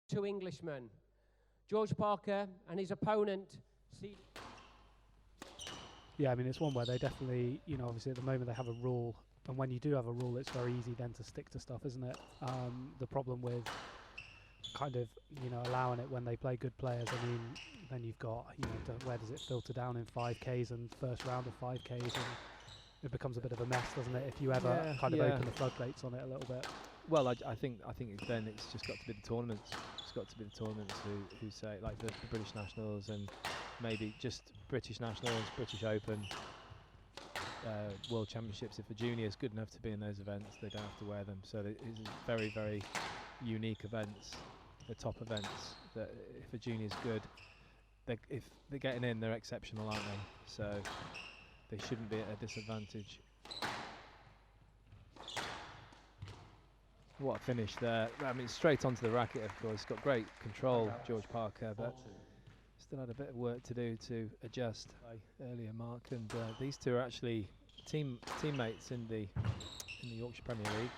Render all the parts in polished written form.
Two Englishmen, George Parker and his opponent. Yeah, I mean, it's one where they definitely, you know, obviously at the moment they have a rule, and when you do have a rule, it's very easy then to stick to stuff, isn't it? The problem with kind of, you know, allowing it when they play good players, I mean, then you've got, you know, where does it filter down in 5Ks and first round of 5Ks, and it becomes a bit of a mess, doesn't it, if you ever kind of open the floodgates on it a little bit. Well, I think then it's just got to be the tournaments. It's got to be the tournaments who say, like the British Nationals and maybe just British Nationals, British Open, World Championships. If a junior is good enough to be in those events, they don't have to wear them. So it's very, very unique events, the top events. That if a junior is good, if they're getting in, they're exceptional, aren't they? So they shouldn't be at a disadvantage. What a finish there. I mean, straight onto the racket, of course. Got great control, George Parker, but still had a bit of work to do to adjust. Earlier, Mark, and these two are actually teammates in the Yorkshire Premier League,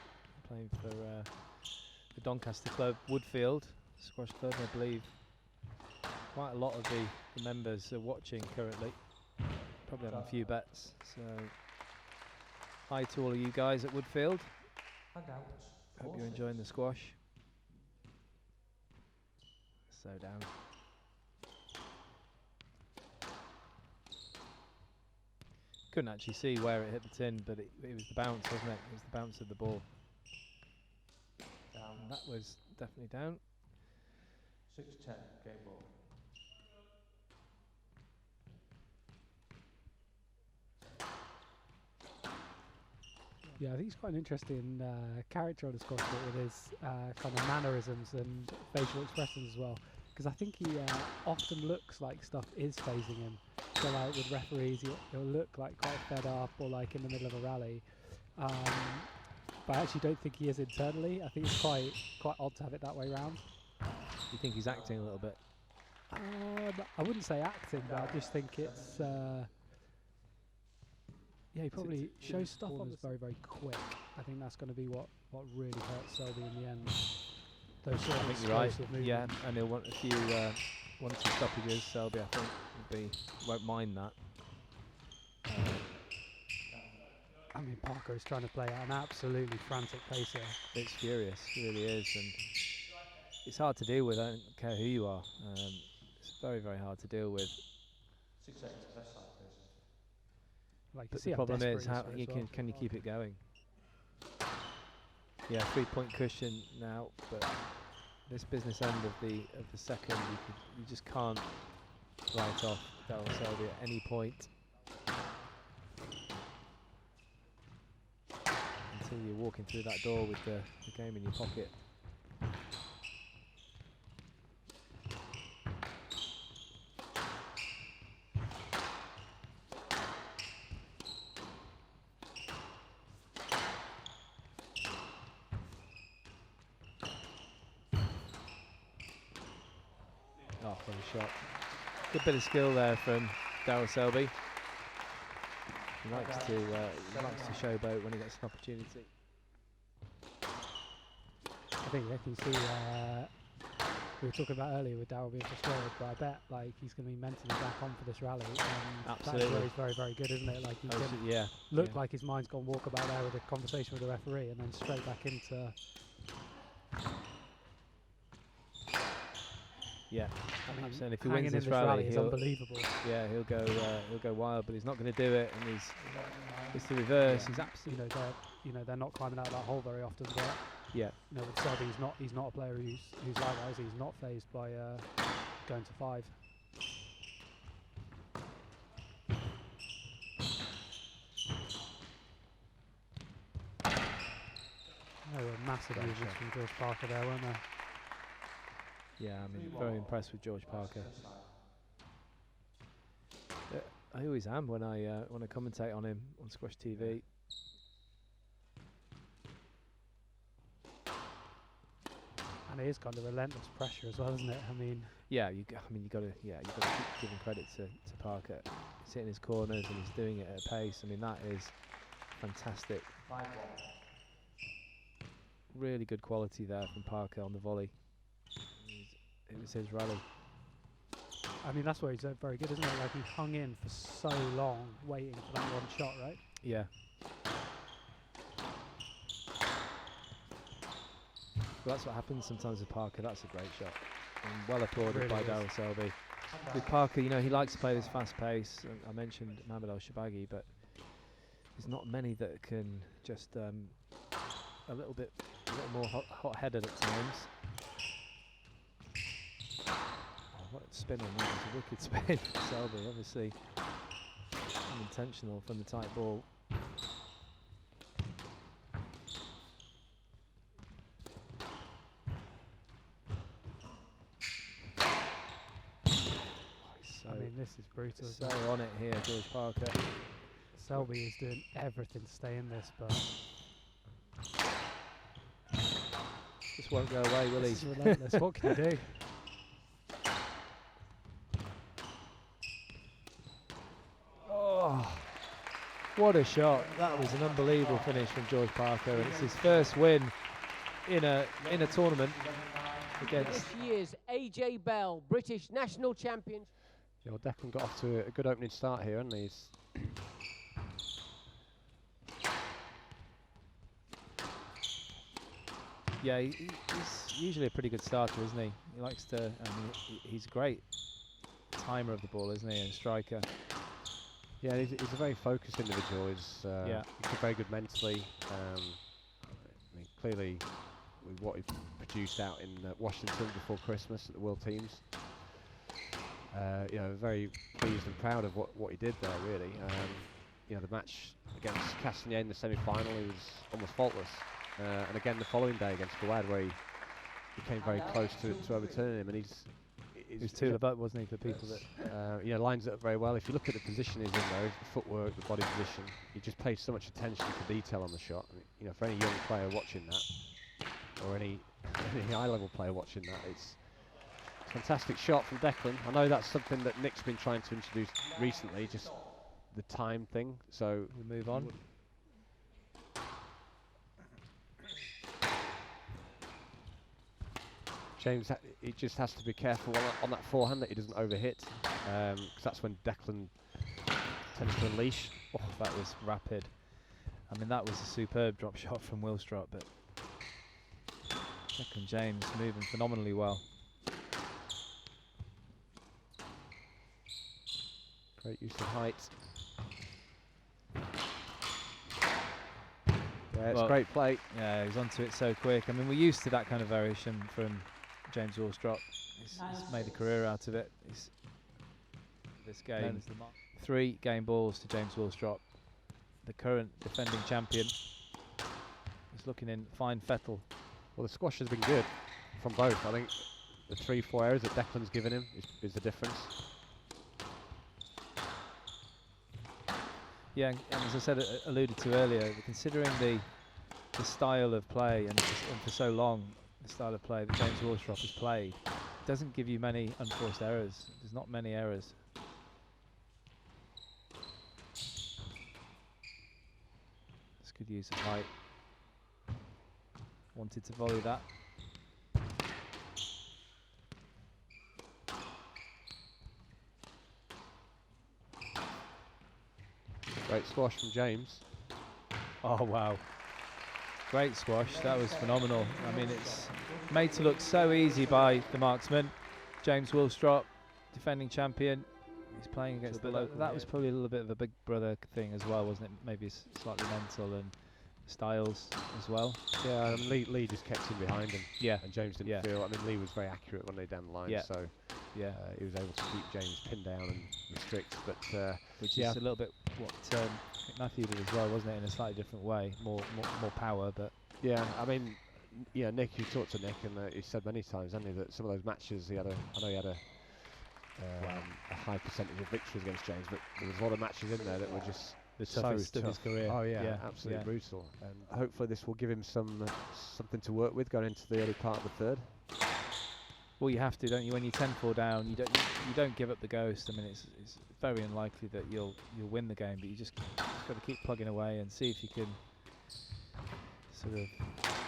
playing for the Doncaster club, Woodfield Squash Club. I believe quite a lot of the members are watching currently. Probably having a few bets. So, hi to all of you guys at Woodfield. Hope you're enjoying the squash. So down. Couldn't actually see where it hit the tin, but it was the bounce, wasn't it? It was the bounce of the ball. Down. And that was definitely down. 6-10, game ball. Yeah, I think he's quite an interesting character on the squash court with his kind of mannerisms and facial expressions as well. Because I think he often looks like stuff is phasing him. So like with referees, he'll look like quite fed up or like in the middle of a rally. But I actually don't think he is internally. I think it's quite odd to have it that way round. You think he's acting a little bit? I wouldn't say acting, but I just think it's... yeah, he probably shows stuff on that's very, very quick. I think that's going to be what really hurts Selby in the end. Those sort of explosive movements. Yeah, and he'll want a few stoppages. Selby, I think, won't mind that. I mean, Parker is trying to play at an absolutely frantic pace here. It's furious, it really is, and it's hard to deal with. I don't care who you are. It's very, very hard to deal with. 6 seconds, best side, please. Like but the problem is, how can you keep it going? Yeah, 3-point cushion now, but this business end of the second, you just can't write off Darryl Selby at any point until you're walking through that door with the game in your pocket. Oh, what a shot. Good bit of skill there from Darryl Selby. He likes to showboat when he gets an opportunity. I think you can see we were talking about earlier with Darryl being frustrated, but I bet like he's going to be mentally back on for this rally. And absolutely. That's where he's very, very good, isn't it? Like he can look like his mind's gone walkabout there with a conversation with the referee, and then straight back into. Yeah, I mean, and if he wins this rally, it's unbelievable. Yeah, he'll go wild, but he's not going to do it, and it's the reverse. Yeah. He's absolutely, they're not climbing out of that hole very often. But yeah, with Selby, he's not a player who's like that. He's not phased by going to 5. There were massive movements from George Parker there, weren't there? Yeah, I mean, very impressed with George Parker. I always am when I commentate on him on Squash TV. And it is kind of relentless pressure as well, isn't it? I mean, you got to keep giving credit to Parker. He's hitting his corners and he's doing it at a pace. I mean, that is fantastic. Really good quality there from Parker on the volley. He's was his rally. I mean, that's where he's very good, isn't it? Like, he hung in for so long, waiting for that one shot, right? Yeah. Well, that's what happens sometimes with Parker. That's a great shot. And well applauded Really by is. Daryl Selby. With Parker, you know, he likes to play this fast pace. And I mentioned Mohamed Al-Shabaghi, but there's not many that can just a little more hot-headed at times. Oh, what a spin on that! It was a wicked spin from Selby, obviously unintentional from the tight ball. I mean, this is brutal. So on it here, George Parker. Selby is doing everything to stay in this, but Just won't go away, will he? this is relentless. What can you do? Oh, what a shot! That was an unbelievable finish from George Parker, and it's his first win in a tournament against. This year's AJ Bell, British national champion. Yeah, well, Declan got off to a good opening start here, hasn't he? Yeah, he's usually a pretty good starter, isn't he? He likes to. I mean, he's a great timer of the ball, isn't he? And striker. Yeah, he's a very focused individual. He's very good mentally. I mean, clearly, with what he produced out in Washington before Christmas at the World Teams, you know, very pleased and proud of what he did there. Really, you know, the match against Castagnet in the semi-final, he was almost faultless. And again, the following day against Fawad, where he came very close to overturning him, and he was tool of up, wasn't he, for people that you know, lines it up very well. If you look at the position he's in there, the footwork, the body position, he just pays so much attention to detail on the shot. And, you know, for any young player watching that, or any high-level player watching that, it's a fantastic shot from Declan. I know that's something that Nick's been trying to introduce recently, just the time thing. So we move on. James, he just has to be careful on that forehand that he doesn't overhit, because that's when Declan tends to unleash. Oh, that was rapid. I mean, that was a superb drop shot from Willstrop, but Declan James moving phenomenally well. Great use of height. Yeah, it's great play. Yeah, he's onto it so quick. I mean, we're used to that kind of variation from James Willstrop. He's made a career out of it. This game, 3 game balls to James Willstrop, the current defending champion. He's looking in fine fettle. Well, the squash has been good from both. I think the 3-4 errors that Declan's given him is the difference. Yeah, and as I said, alluded to earlier, considering the style of play and for so long, the style of play that James Willstrop has played, doesn't give you many unforced errors. There's not many errors. It's good use of height. Wanted to volley that. Great squash from James. Oh wow. Great squash, that was phenomenal. I mean, it's made to look so easy by the marksman. James Willstrop, defending champion. He's playing against the local. That was probably a little bit of a big brother thing as well, wasn't it? Maybe slightly mental and styles as well. Yeah, Lee just kept him behind him. Yeah. And James didn't feel. I mean, Lee was very accurate when they down the line. Yeah. So he was able to keep James pinned down and restrict. But which is a little bit what Matthew did as well, wasn't it? In a slightly different way, more power, but yeah. I mean, yeah. Nick, you talked to Nick, and he said many times, hasn't he, that some of those matches I know he had a high percentage of victories against James, but there was a lot of matches in there that were just the toughest of his career. Oh yeah, absolutely brutal. And hopefully this will give him something to work with going into the early part of the third. Well, you have to, don't you? When you're 10-4 down, you don't give up the ghost. I mean, it's very unlikely that you'll win the game, but you just got to keep plugging away and see if you can sort of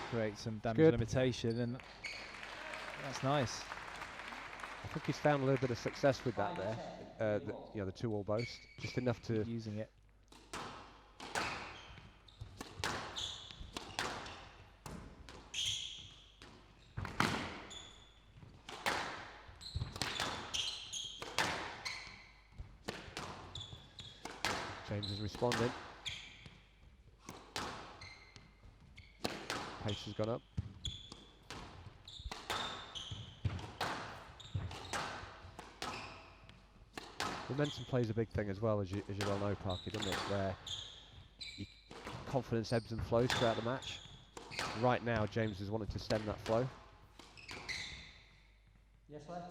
create some damage limitation, and that's nice. think he's found a little bit of success with that there. You know, the 2-all boast, just enough to using it. James is responding. Pace has gone up. Momentum plays a big thing as well, as you well know, Parky, doesn't it? Where confidence ebbs and flows throughout the match. Right now, James is wanting to stem that flow. Yes, let's.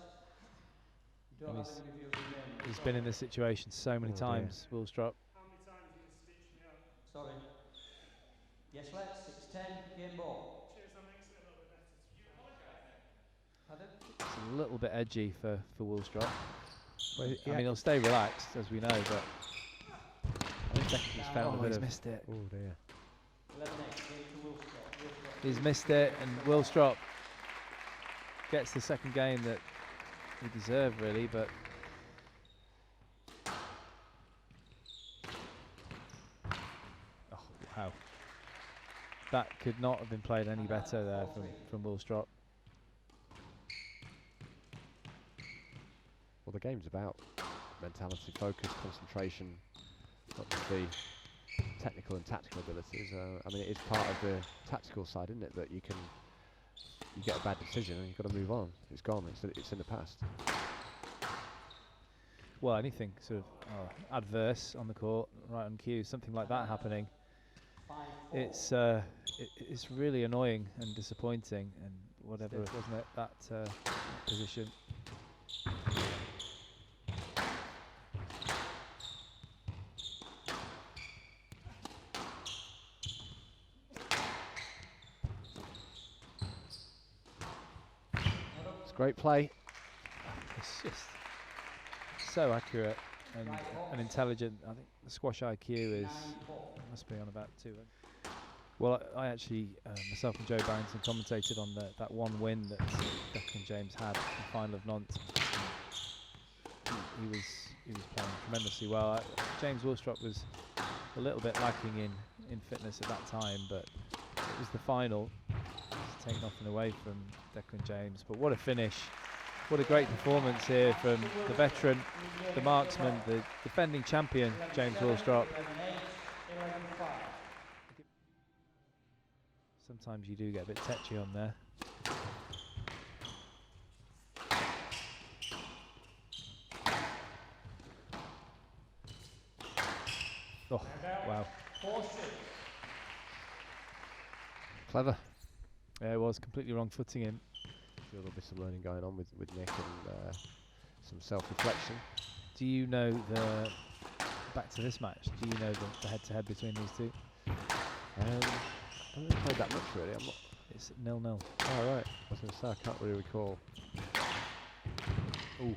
You don't And have any reviews of the game. He's been in this situation so many times, Willstrop. How many times are you going to stitch me out? Sorry. Yes, let's. 6-10, game ball. Cheers, that makes it a little bit better. You apologise then? Pardon? It's a little bit edgy for Willstrop. Well, I mean, he'll stay relaxed, as we know, but I think Declan's found a bit he's of... missed it. Oh dear. 11-8, game to Willstrop. He's missed it, and Willstrop gets the second game that he deserved, really, but oh wow, that could not have been played any better there from Willstrop. Well, the game's about mentality, focus, concentration, not just the technical and tactical abilities. I mean, it is part of the tactical side, isn't it? That you get a bad decision and you've got to move on. It's gone. It's in the past. Well, anything sort of adverse on the court, right on cue, something like that happening, it's really annoying and disappointing, and whatever, wasn't it, that position. Great play. It's just so accurate and intelligent. I think the squash IQ must be on about 2. Well, I actually myself and Joe Barrington commentated on that one win that Declan James had in the final of Nantes. He was playing tremendously well. James Willstrop was a little bit lacking in fitness at that time, but it was the final. Take nothing away from Declan James, but what a finish. What a great performance here from the veteran, the marksman, the defending champion, James Willstrop. Sometimes you do get a bit tetchy on there. Oh, wow. Clever. Yeah, it was completely wrong footing him. There'll be some learning going on with Nick and some self-reflection. Do you know back to this match, do you know the head-to-head between these two? I don't really play that much really. I'm not. It's 0-0. Oh right. I was going to say I can't really recall. Ooh.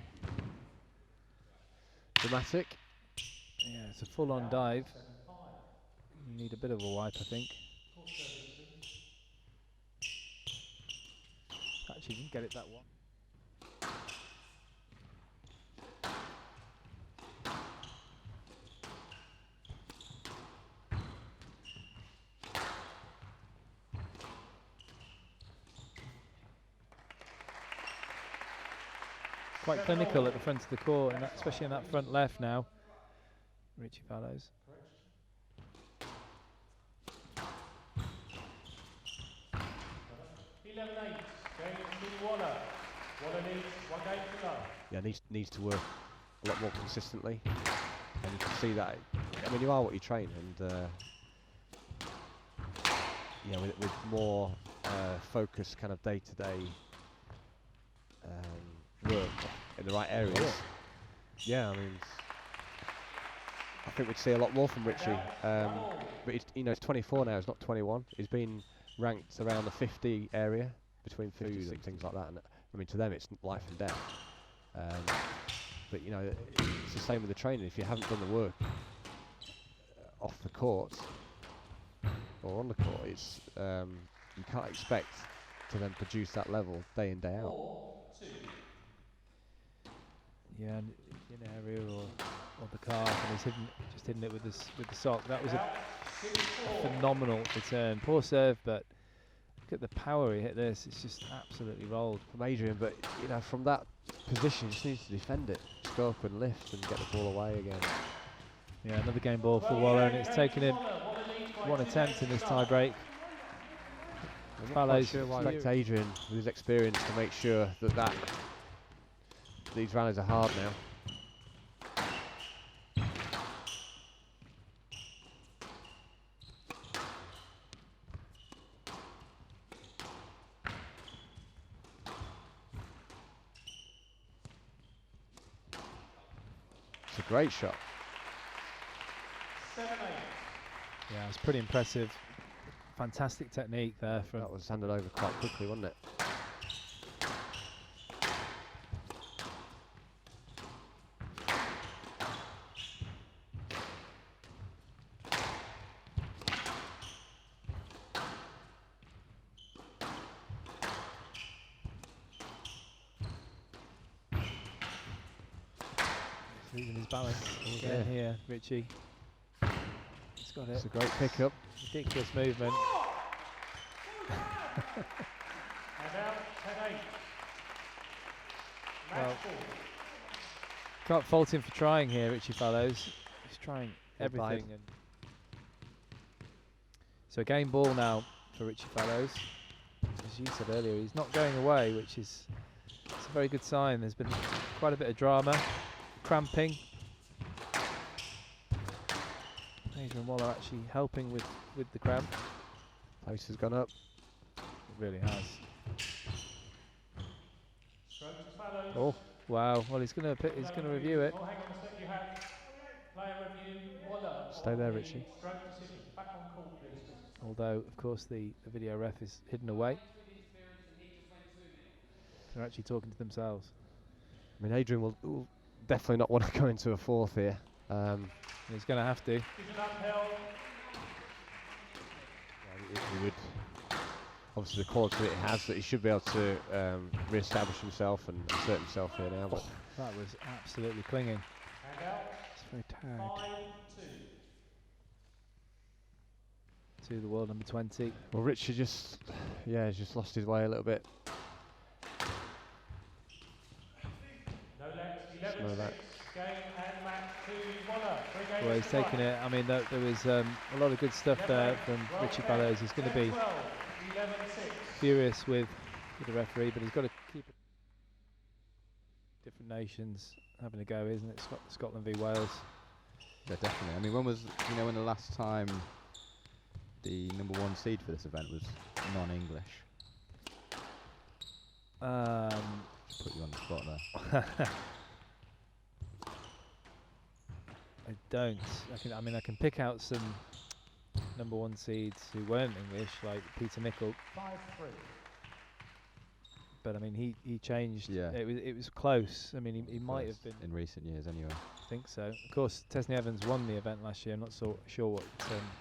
Dramatic. Yeah, it's a full-on dive. You need a bit of a wipe, I think. Actually, didn't get it that one. Quite clinical at the front of the court, and especially in that front left now. Richie Fallows. Yeah, needs to work a lot more consistently, and you can see that. I mean, you are what you train, and yeah, with more focus, kind of day-to-day work in the right areas. Yeah, I mean, I think we'd see a lot more from Richie. But he's 24 now. He's not 21. He's been ranked around the 50 area, between 50 and things like that. And I mean, to them, it's life and death. But you know, it's the same with the training. If you haven't done the work off the court or on the court, it's you can't expect to then produce that level day in, day out. Yeah, and in area or the calf, and he's just hidden it with the sock. That was a phenomenal return. Poor serve, but look at the power he hit this. It's just absolutely rolled from Adrian, but you know, from that position, he just needs to defend it. Just go up and lift and get the ball away again. Yeah, another game ball for Waller, and it's taken him one attempt in this tie break. I'm not quite Fallows sure why Adrian, with his experience, to make sure that these rallies are hard now. It's a great shot. Yeah, it's pretty impressive. Fantastic technique there from. That was handed over quite quickly, wasn't it? Losing his balance again here, Richie. He's got it. It's a great pickup. Ridiculous movement. Well, can't fault him for trying here, Richie Fallows. He's trying everything. And so a game ball now for Richie Fallows. As you said earlier, he's not going away, which is a very good sign. There's been quite a bit of drama, cramping. Adrian Waller actually helping with the cramp. Pace has gone up. It really has. Oh wow! Well, he's gonna review it. Stay there, Richie. Although, of course, the video ref is hidden away. They're actually talking to themselves. I mean, Adrian will definitely not want to go into a fourth here. He's going to have to. Yeah, he would. Obviously, the quality that he has, that he should be able to re-establish himself and assert himself here now. But That was absolutely clinging. It's very tagged. To the world number 20. well, Richard just, he's just lost his way a little bit. Some of that. Well, he's taken it. I mean, there was a lot of good stuff there from Richie Fallows. He's going to be furious with the referee, but he's got to keep it. Different nations having a go, isn't it? Scotland v Wales. Yeah, definitely. I mean, when the last time the #1 seed for this event was non-English? Put you on the spot there. I don't. I can pick out some #1 seeds who weren't English, like Peter Mickle. 5-3. But I mean, he changed. Yeah. It was close. I mean, he might have been in recent years, anyway. I think so. Of course, Tesney Evans won the event last year. I'm not so sure what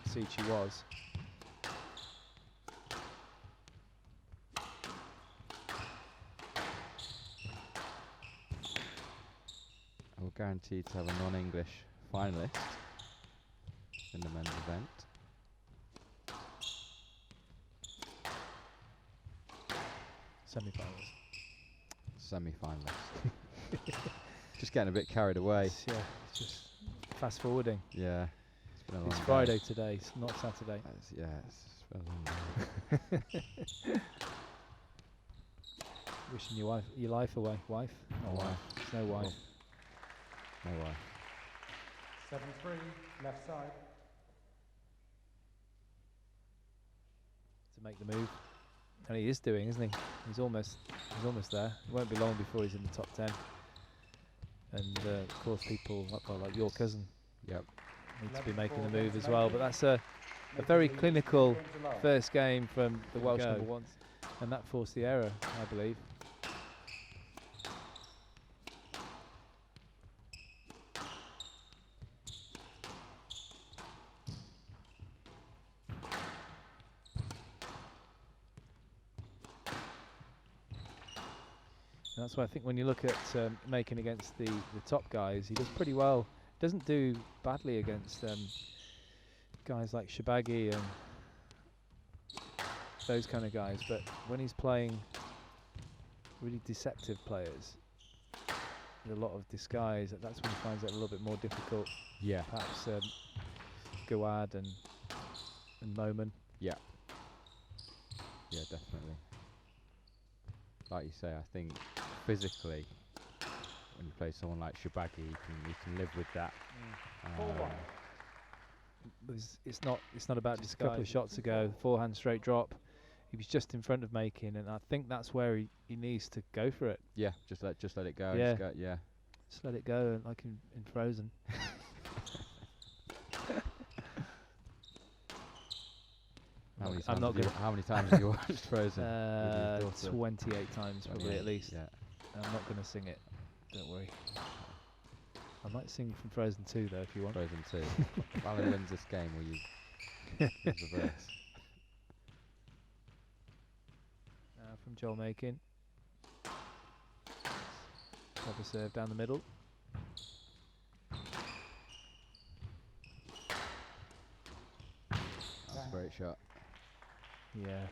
seed she was. We're guaranteed to have a non-English finalist in the men's event. Semi-finalist. Just getting a bit carried away. Yeah, it's just fast forwarding. Yeah. It's been a long It's day. Friday today, it's not Saturday. It's been a long day. Wishing your life away, wife. No wife. There's no wife. No wife. 7-3, left side. To make the move, and he is doing, isn't he? He's almost there. It won't be long before he's in the top 10. And of course, people like your cousin, Yep. need to be making the move as well. But that's a very clinical first game from the Welsh #1, and that forced the error, I believe. And that's why I think when you look at Makin against the top guys, he does pretty well. Doesn't do badly against guys like Shabagi and those kind of guys, but when he's playing really deceptive players with a lot of disguise, that's when he finds it a little bit more difficult. Yeah. Perhaps Gawad and Moman. Yeah. Yeah, definitely. Like you say, I think physically, when you play someone like Shabagi, you can live with that. It's not about just a couple of shots ago. Forehand straight drop. He was just in front of Makin, and I think that's where he needs to go for it. Yeah, just let it go. Yeah. Just let it go, like in Frozen. How many times have you watched Frozen? with your daughter? 28 times probably at least. Yeah. I'm not going to sing it. Don't worry. I might sing from Frozen 2 though, if you want. Frozen 2. Alan wins this game, will you? Give the verse. From Joel Makin. Clever serve down the middle. That's a great shot. Yeah.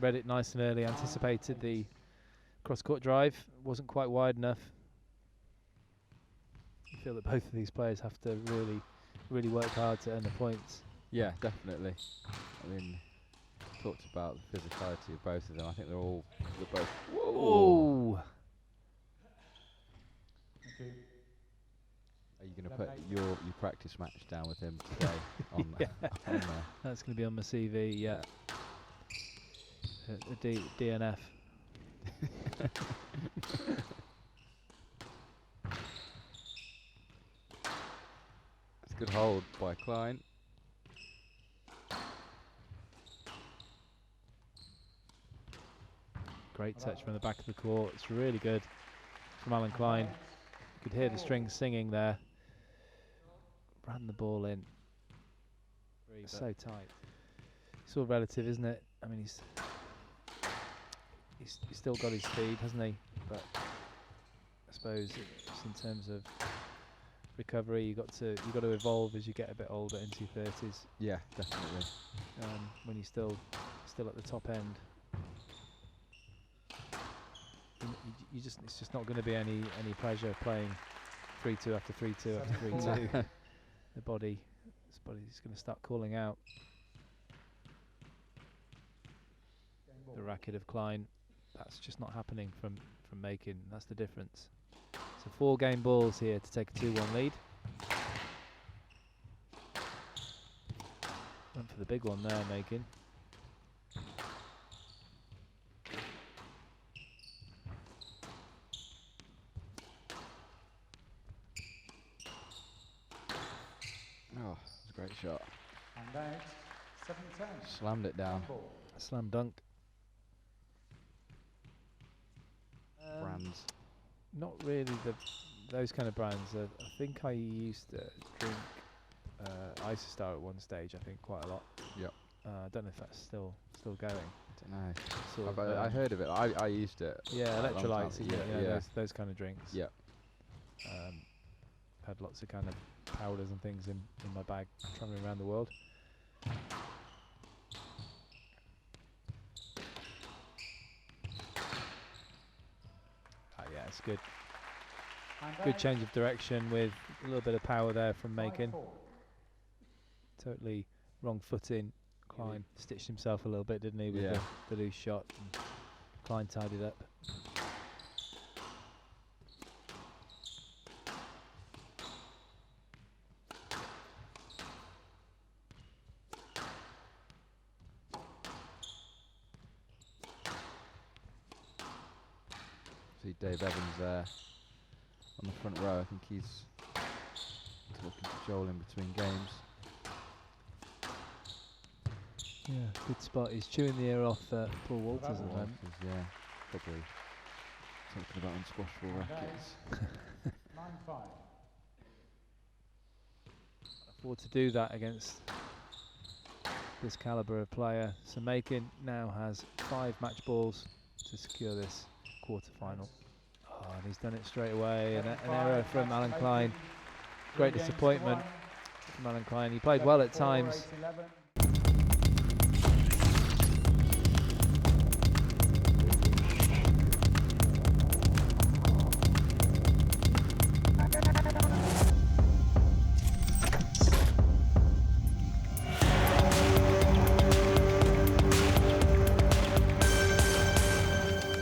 Read it nice and early, anticipated the cross-court drive. Wasn't quite wide enough. I feel that both of these players have to really work hard to earn the points. Yeah, definitely. I mean, talked about the physicality of both of them. I think they're both. Whoa! Are you going to put your practice match down with him today on there? That's going to be on my CV, yeah. DNF. It's a good hold by Clyne. Great touch from the back of the court. It's really good from Alan Clyne. You could hear the strings singing there. Ran the ball in. So tight. It's all relative, isn't it? I mean, he's still got his speed, hasn't he? But I suppose it's in terms of recovery, you got to evolve as you get a bit older into your 30s. Yeah, definitely. When you're still at the top end. It's just not going to be any pleasure playing 3-2 after 3-2 after 3-2. His body's going to start calling out. The racket of Clyne, that's just not happening from Makin. That's the difference. So 4 game balls here to take a 2-1 lead. Went for the big one there, Makin. Oh, it's a great shot. And out, 7-10. Slammed it down. A slam dunk. Brands. Not really those kind of brands. I think I used to drink Isostar at one stage. I think quite a lot. Yep. I don't know if that's still going. I Sort don't know. I heard of it. I used it. Yeah, electrolytes. Yeah, You know, yeah. those kind of drinks. Yeah. Had lots of kind of powders and things in my bag traveling around the world. Yeah, it's good. Good change of direction with a little bit of power there from Makin. Totally wrong footing. Clyne stitched himself a little bit, didn't he, with the loose shot. And Clyne tied it up. See Dave Evans there on the front row. I think he's talking to Joel in between games. Yeah, good spot. He's chewing the ear off Paul Walters at the moment. Yeah, probably talking about unsquashable rackets. 9-5. Afford to do that against this calibre of player. So Makin now has 5 match balls to secure this quarter-final. Oh, and he's done it straight away, and an error from Alan Clyne. Great disappointment from Alan Clyne. He played well at times.